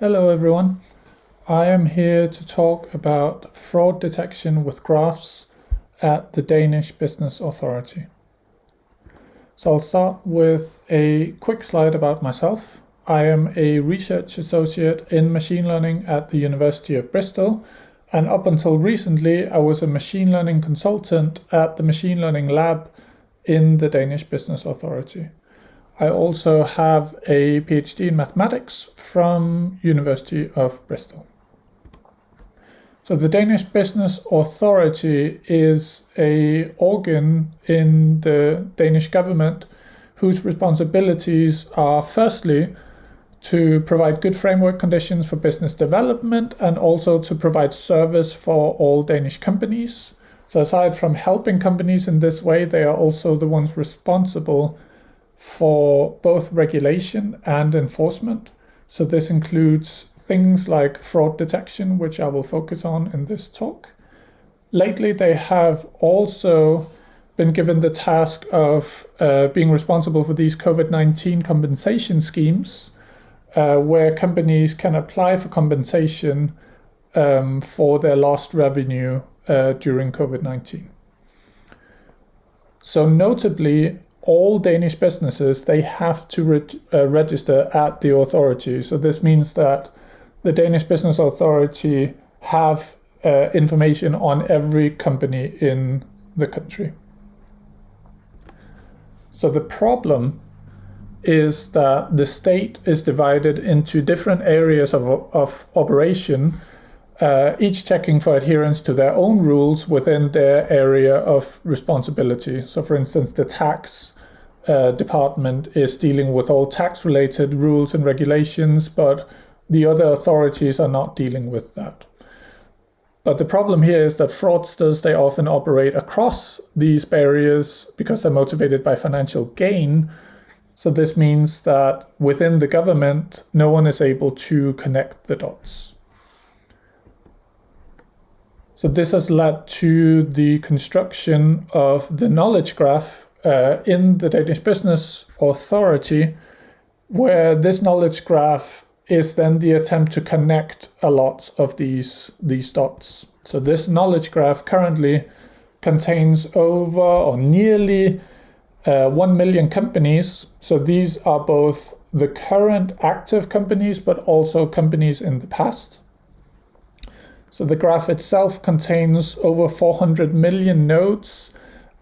Hello everyone. I am here to talk about fraud detection with graphs at the Danish Business Authority. So I'll start with a quick slide about myself. I am a research associate in machine learning at the University of Bristol, and up until recently I was a machine learning consultant at the machine learning lab in the Danish Business Authority. I also have a PhD in mathematics from University of Bristol. So the Danish Business Authority is an organ in the Danish government whose responsibilities are firstly to provide good framework conditions for business development and also to provide service for all Danish companies. So aside from helping companies in this way, they are also the ones responsible for both regulation and enforcement. So this includes things like fraud detection, which I will focus on in this talk. Lately, they have also been given the task of being responsible for these COVID-19 compensation schemes, where companies can apply for compensation for their lost revenue during COVID-19. So notably, all Danish businesses, they have to register at the authority. So this means that the Danish Business Authority have information on every company in the country. So the problem is that the state is divided into different areas of operation, each checking for adherence to their own rules within their area of responsibility. So for instance, the tax department is dealing with all tax-related rules and regulations, but the other authorities are not dealing with that. But the problem here is that fraudsters, they often operate across these barriers because they're motivated by financial gain. So this means that within the government, no one is able to connect the dots. So this has led to the construction of the knowledge graph in the Danish Business Authority, where this knowledge graph is then the attempt to connect a lot of these dots. So this knowledge graph currently contains over or nearly 1 million companies. So these are both the current active companies, but also companies in the past. So the graph itself contains over 400 million nodes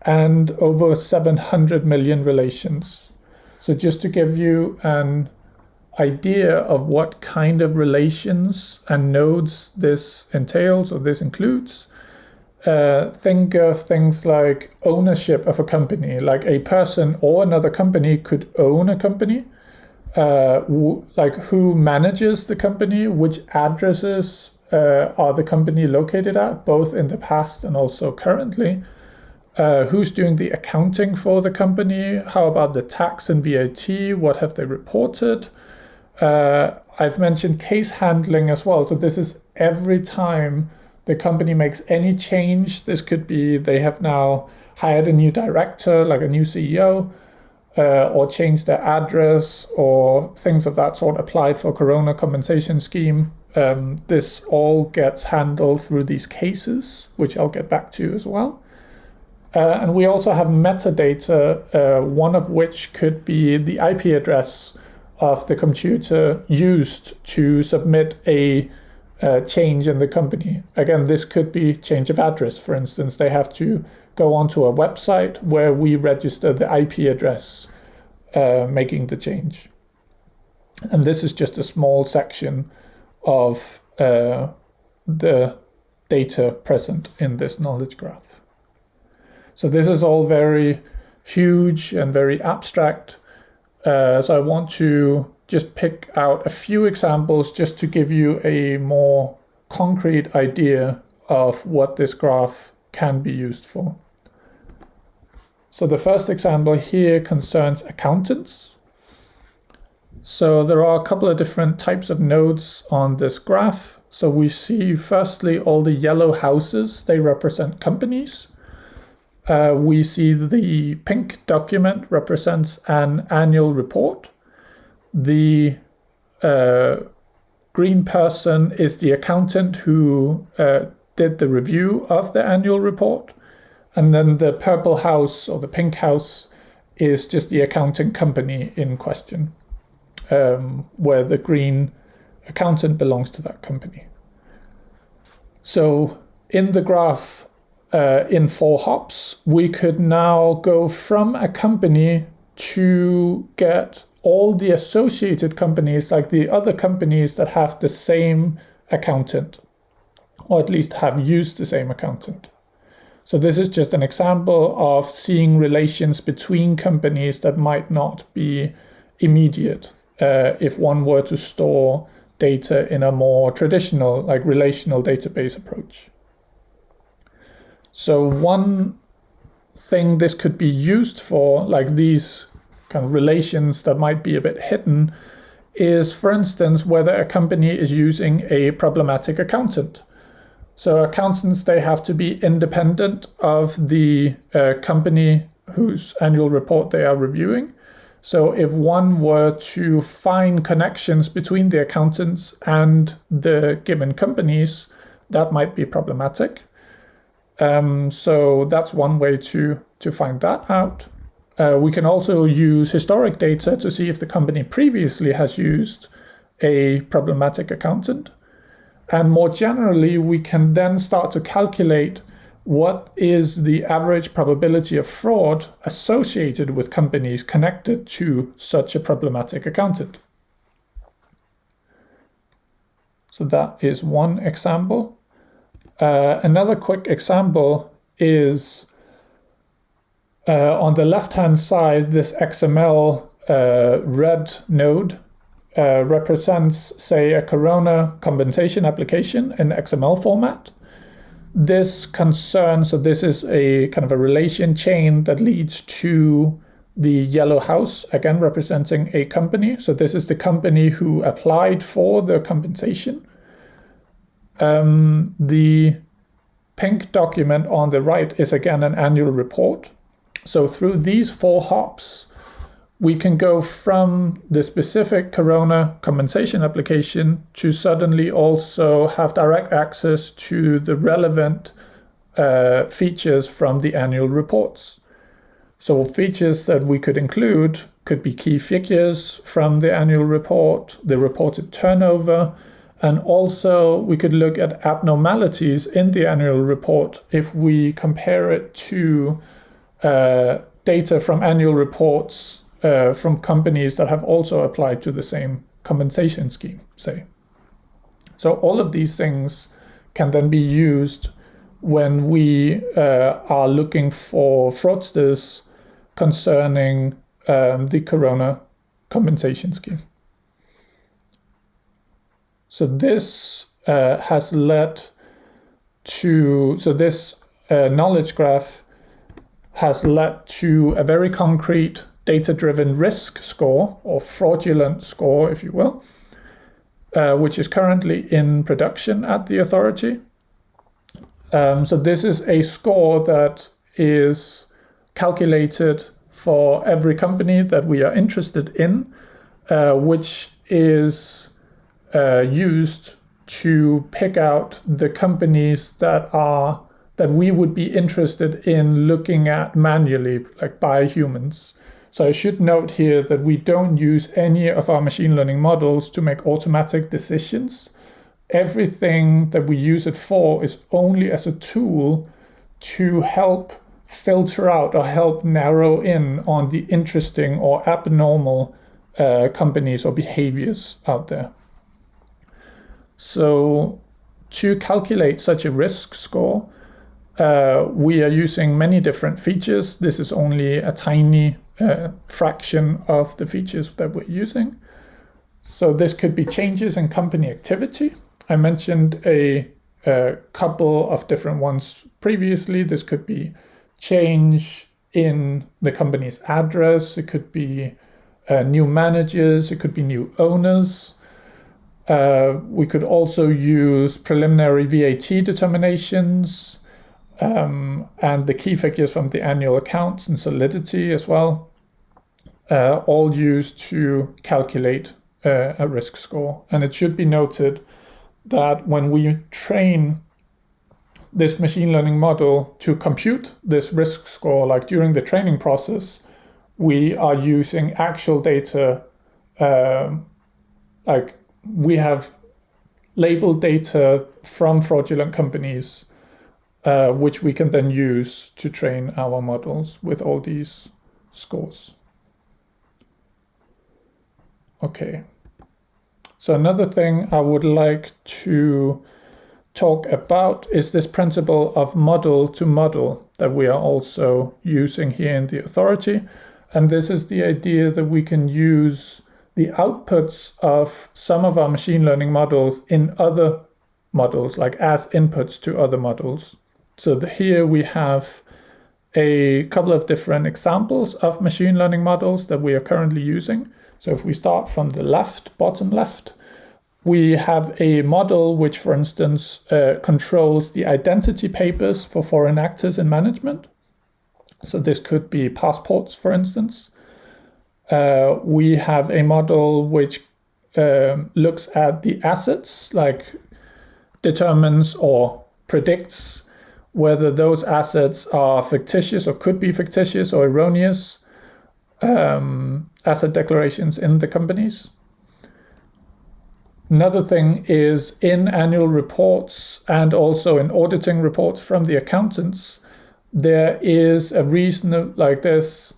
and over 700 million relations. So just to give you an idea of what kind of relations and nodes this entails or this includes, think of things like ownership of a company, like a person or another company could own a company, like who manages the company, which addresses are the company located at, both in the past and also currently. Who's doing the accounting for the company? How about the tax and VAT? What have they reported? I've mentioned case handling as well. So this is every time the company makes any change. This could be they have now hired a new director, like a new CEO, or changed their address or things of that sort, applied for Corona compensation scheme. This all gets handled through these cases, which I'll get back to as well. And we also have metadata, one of which could be the IP address of the computer used to submit a change in the company. Again, this could be change of address. For instance, they have to go onto a website where we register the IP address making the change. And this is just a small section of the data present in this knowledge graph. So this is all very huge and very abstract. So I want to just pick out a few examples just to give you a more concrete idea of what this graph can be used for. So the first example here concerns accountants. So there are a couple of different types of nodes on this graph. So we see firstly all the yellow houses, they represent companies. We see the pink document represents an annual report. The green person is the accountant who did the review of the annual report. And then the purple house or the pink house is just the accounting company in question, where the green accountant belongs to that company. So in the graph, in 4 hops, we could now go from a company to get all the associated companies, like the other companies that have the same accountant, or at least have used the same accountant. So this is just an example of seeing relations between companies that might not be immediate if one were to store data in a more traditional, like relational database approach. So one thing this could be used for, like these kind of relations that might be a bit hidden, is, for instance, whether a company is using a problematic accountant. So accountants, they have to be independent of the company whose annual report they are reviewing. So if one were to find connections between the accountants and the given companies, that might be problematic. So that's one way to find that out. We can also use historic data to see if the company previously has used a problematic accountant. And more generally, we can then start to calculate what is the average probability of fraud associated with companies connected to such a problematic accountant. So that is one example. Another quick example is on the left-hand side, this XML red node represents, say, a Corona compensation application in XML format. This concerns, so this is a kind of a relation chain that leads to the yellow house, again representing a company. So this is the company who applied for the compensation. The pink document on the right is again an annual report. So through these 4 hops, we can go from the specific Corona compensation application to suddenly also have direct access to the relevant features from the annual reports. So features that we could include could be key figures from the annual report, the reported turnover, and also we could look at abnormalities in the annual report if we compare it to data from annual reports from companies that have also applied to the same compensation scheme, say. So all of these things can then be used when we are looking for fraudsters concerning the Corona compensation scheme. So this has led to, so this knowledge graph has led to a very concrete data-driven risk score, or fraudulent score, if you will, which is currently in production at the authority. So this is a score that is calculated for every company that we are interested in, which is used to pick out the companies that we would be interested in looking at manually, like by humans. So I should note here that we don't use any of our machine learning models to make automatic decisions. Everything that we use it for is only as a tool to help filter out or help narrow in on the interesting or abnormal companies or behaviors out there. So to calculate such a risk score, we are using many different features. This is only a tiny fraction of the features that we're using. So this could be changes in company activity. I mentioned a couple of different ones previously. This could be change in the company's address. It could be new managers. It could be new owners. We could also use preliminary VAT determinations and the key figures from the annual accounts and solidity as well, all used to calculate a risk score. And it should be noted that when we train this machine learning model to compute this risk score, like during the training process, we are using actual data, like we have labeled data from fraudulent companies, which we can then use to train our models with all these scores. Okay. So another thing I would like to talk about is this principle of model to model that we are also using here in the authority. And this is the idea that we can use the outputs of some of our machine learning models in other models, like as inputs to other models. So here we have a couple of different examples of machine learning models that we are currently using. So if we start from the left, bottom left, we have a model which, for instance, controls the identity papers for foreign actors in management. So this could be passports, for instance. We have a model which looks at the assets, like determines or predicts whether those assets are fictitious or could be fictitious or erroneous asset declarations in the companies. Another thing is in annual reports and also in auditing reports from the accountants, there is a reason, like there's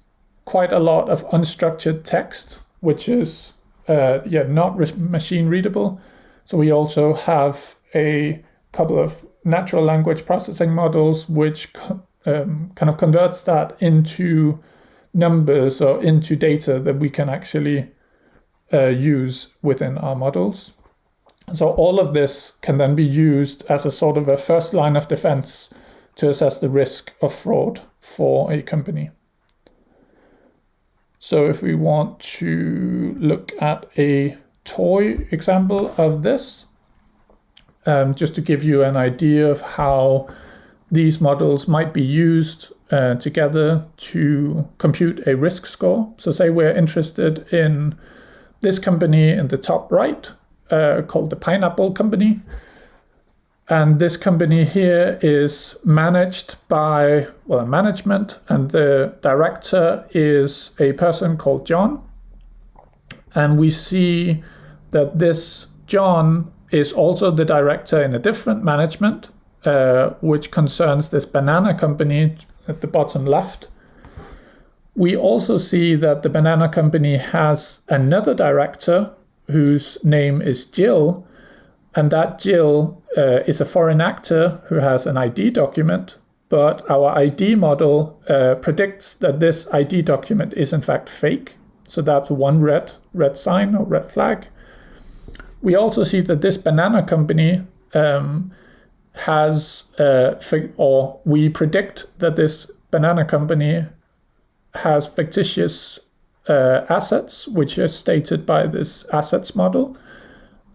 quite a lot of unstructured text, which is not machine readable. So we also have a couple of natural language processing models, which kind of converts that into numbers or into data that we can actually use within our models. So all of this can then be used as a sort of a first line of defense to assess the risk of fraud for a company. So if we want to look at a toy example of this, just to give you an idea of how these models might be used together to compute a risk score. So say we're interested in this company in the top right, called the Pineapple Company. And this company here is managed by, well, management, and the director is a person called John. And we see that this John is also the director in a different management, which concerns this banana company at the bottom left. We also see that the banana company has another director whose name is Jill, and that Jill is a foreign actor who has an ID document, but our ID model predicts that this ID document is in fact fake. So that's one red sign or red flag. We also see that this banana company we predict that this banana company has fictitious assets, which is stated by this assets model.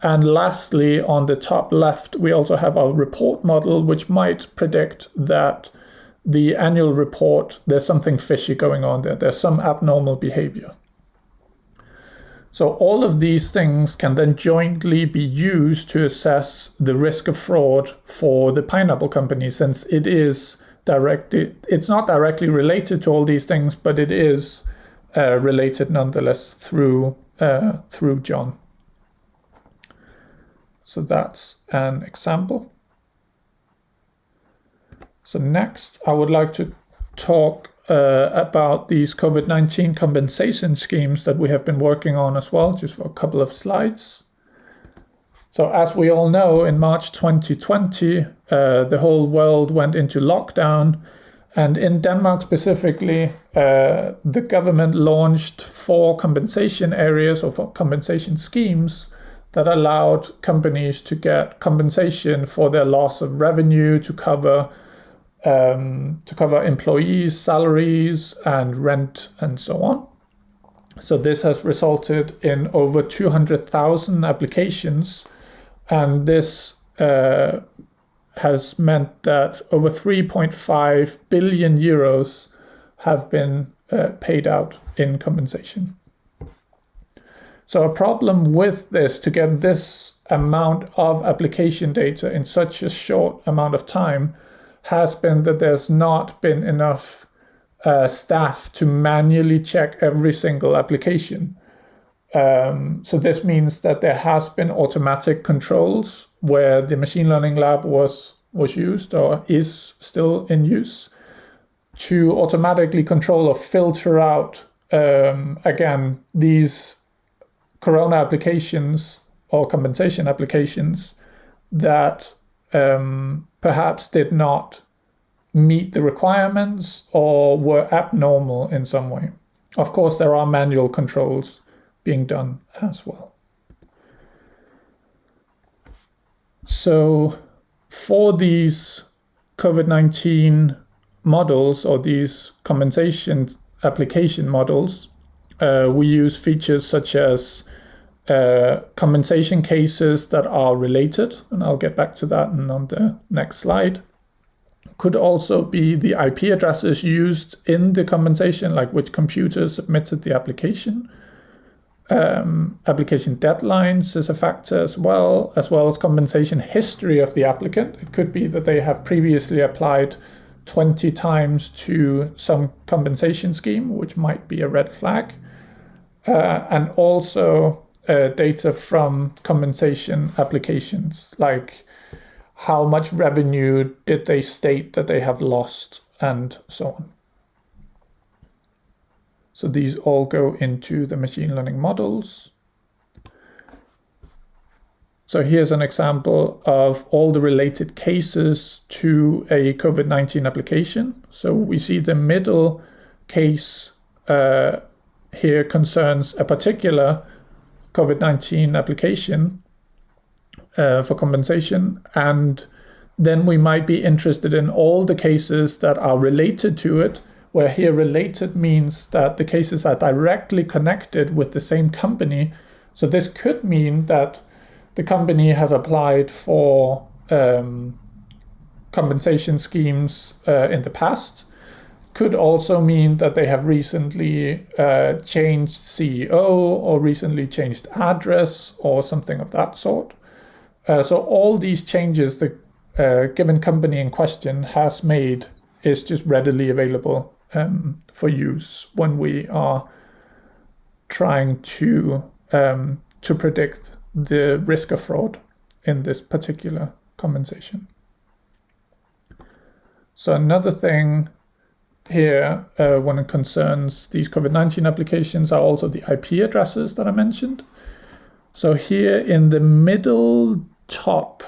And lastly, on the top left, we also have our report model, which might predict that the annual report, there's something fishy going on there. There's some abnormal behavior. So all of these things can then jointly be used to assess the risk of fraud for the Pineapple Company, since it's not directly related to all these things, but it is related nonetheless through John. So that's an example. So next, I would like to talk about these COVID-19 compensation schemes that we have been working on as well, just for a couple of slides. So as we all know, in March 2020, the whole world went into lockdown. And in Denmark specifically, the government launched 4 compensation areas or 4 compensation schemes that allowed companies to get compensation for their loss of revenue, to cover employees' salaries and rent and so on. So this has resulted in over 200,000 applications, and this has meant that over 3.5 billion euros have been paid out in compensation. So a problem with this, to get this amount of application data in such a short amount of time, has been that there's not been enough staff to manually check every single application. So this means that there has been automatic controls where the machine learning lab was used or is still in use to automatically control or filter out, again, these corona applications or compensation applications that perhaps did not meet the requirements or were abnormal in some way. Of course, there are manual controls being done as well. So for these COVID-19 models or these compensation application models, we use features such as compensation cases that are related, and I'll get back to that on the next slide. Could also be the IP addresses used in the compensation, like which computer submitted the application. Application deadlines is a factor as well as compensation history of the applicant. It could be that they have previously applied 20 times to some compensation scheme, which might be a red flag. And also data from compensation applications, like how much revenue did they state that they have lost, and so on. So these all go into the machine learning models. So here's an example of all the related cases to a COVID-19 application. So we see the middle case here concerns a particular COVID-19 application for compensation. And then we might be interested in all the cases that are related to it, where here related means that the cases are directly connected with the same company. So this could mean that the company has applied for compensation schemes in the past. Could also mean that they have recently changed CEO or recently changed address or something of that sort. So all these changes the given company in question has made is just readily available for use when we are trying to predict the risk of fraud in this particular compensation. So another thing here when it concerns these COVID-19 applications are also the IP addresses that I mentioned. So here in the middle top,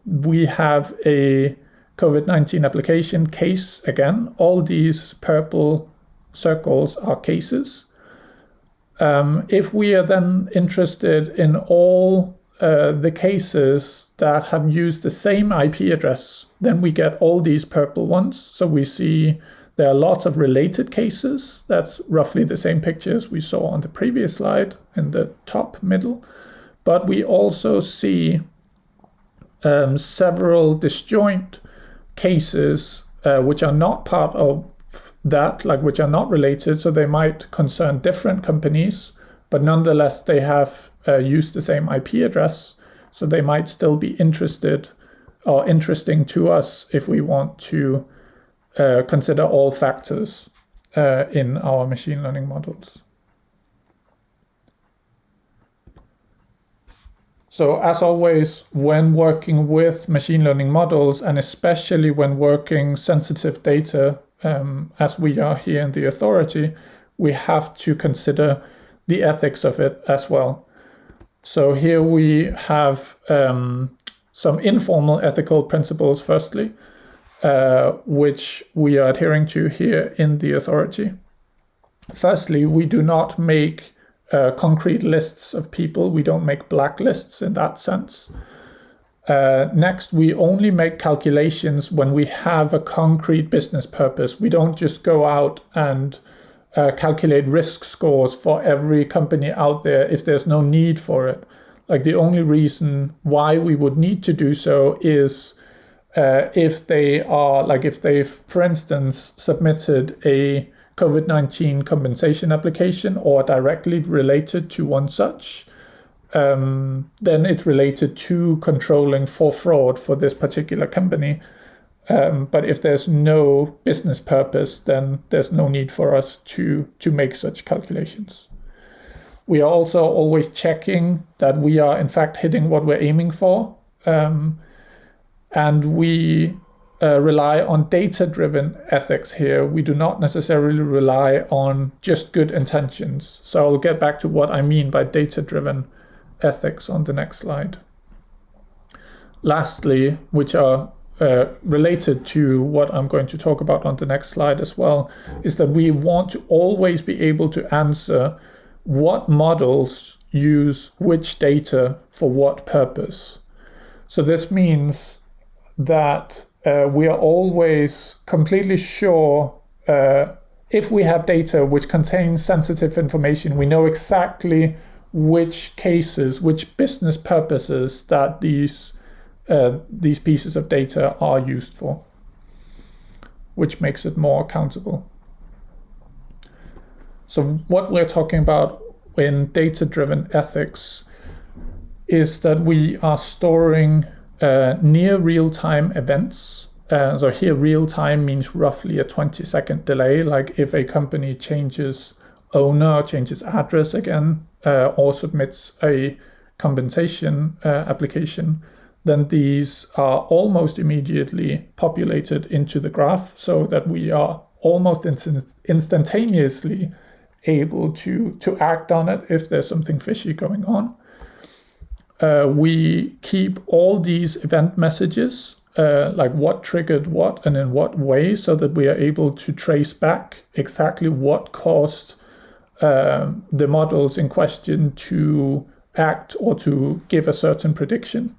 we have a COVID-19 application case again. All these purple circles are cases. If we are then interested in all the cases that have used the same IP address, then we get all these purple ones. So we see there are lots of related cases. That's roughly the same picture as we saw on the previous slide in the top middle. But we also see several disjoint cases which are not part of that, like which are not related. So they might concern different companies, but nonetheless they have used the same IP address. So they might still be interested or interesting to us if we want to consider all factors in our machine learning models. So as always, when working with machine learning models, and especially when working sensitive data, as we are here in the authority, we have to consider the ethics of it as well. So here we have some informal ethical principles, firstly, which we are adhering to here in the authority. Firstly, we do not make concrete lists of people. We don't make blacklists in that sense. Next, we only make calculations when we have a concrete business purpose. We don't just go out and calculate risk scores for every company out there if there's no need for it. Like the only reason why we would need to do so is if they, for instance, submitted a COVID-19 compensation application or directly related to one such, then it's related to controlling for fraud for this particular company. But if there's no business purpose, then there's no need for us to make such calculations. We are also always checking that we are in fact hitting what we're aiming for. And we rely on data-driven ethics here. We do not necessarily rely on just good intentions. So I'll get back to what I mean by data-driven ethics on the next slide. Lastly, which are related to what I'm going to talk about on the next slide as well, is that we want to always be able to answer what models use which data for what purpose. So this means that we are always completely sure if we have data which contains sensitive information, we know exactly which cases, which business purposes that these pieces of data are used for, which makes it more accountable. So what we're talking about in data-driven ethics is that we are storing near real-time events. So here real-time means roughly a 20-second delay, like if a company changes owner or changes address again, or submits a compensation application, then these are almost immediately populated into the graph so that we are almost instantaneously able to act on it if there's something fishy going on. We keep all these event messages, like what triggered what and in what way, so that we are able to trace back exactly what caused the models in question to act or to give a certain prediction.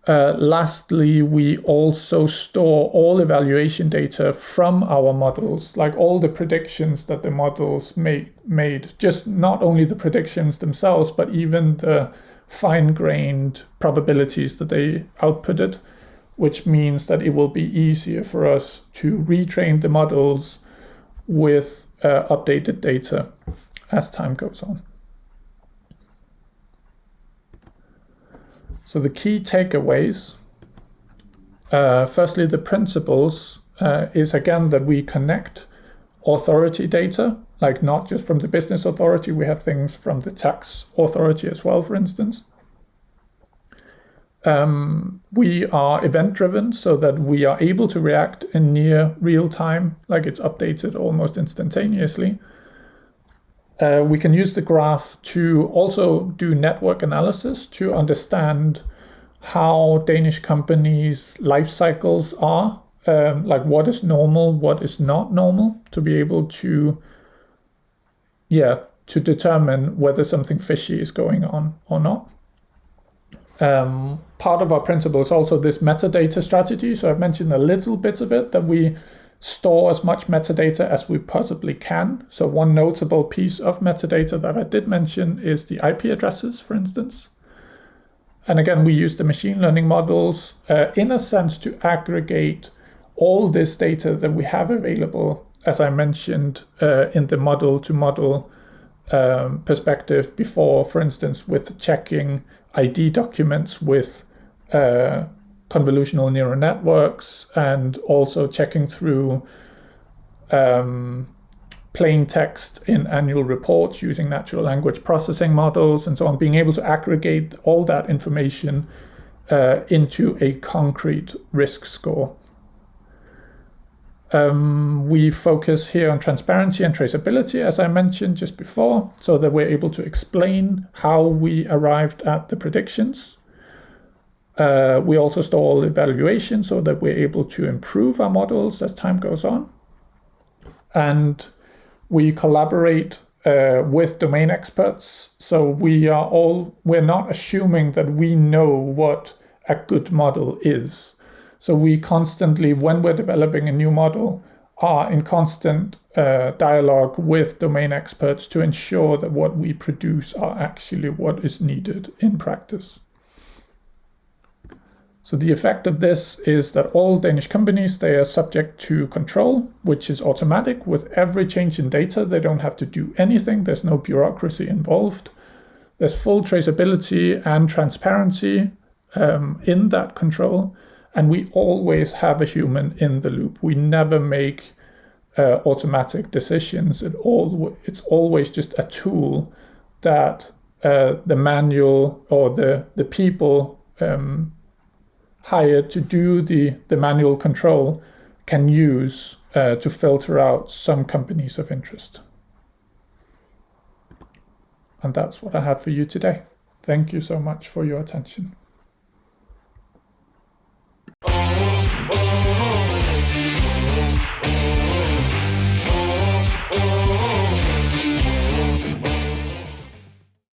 Lastly, we also store all evaluation data from our models, like all the predictions that the models made, just not only the predictions themselves, but even the fine-grained probabilities that they outputted, which means that it will be easier for us to retrain the models with updated data as time goes on. So the key takeaways, firstly, the principles is again that we connect authority data, like not just from the business authority, we have things from the tax authority as well, for instance. We are event-driven so that we are able to react in near real time, like it's updated almost instantaneously. We can use the graph to also do network analysis to understand how Danish companies' life cycles are, like what is normal, what is not normal, to be able to determine whether something fishy is going on or not. Part of our principle is also this metadata strategy. So I've mentioned a little bit of it, that we store as much metadata as we possibly can. So one notable piece of metadata that I did mention is the IP addresses, for instance. And again, we use the machine learning models in a sense to aggregate all this data that we have available, as I mentioned in the model-to-model perspective before, for instance, with checking ID documents with convolutional neural networks, and also checking through plain text in annual reports using natural language processing models and so on, being able to aggregate all that information into a concrete risk score. We focus here on transparency and traceability, as I mentioned just before, so that we're able to explain how we arrived at the predictions. We also store all evaluation so that we're able to improve our models as time goes on. And we collaborate with domain experts. So we're not assuming that we know what a good model is. So we constantly, when we're developing a new model, are in constant dialogue with domain experts to ensure that what we produce are actually what is needed in practice. So the effect of this is that all Danish companies, they are subject to control, which is automatic. With every change in data, they don't have to do anything. There's no bureaucracy involved. There's full traceability and transparency in that control. And we always have a human in the loop. We never make automatic decisions. It's always just a tool that the manual or the people hired to do the manual control can use to filter out some companies of interest. And that's what I had for you today. Thank you so much for your attention.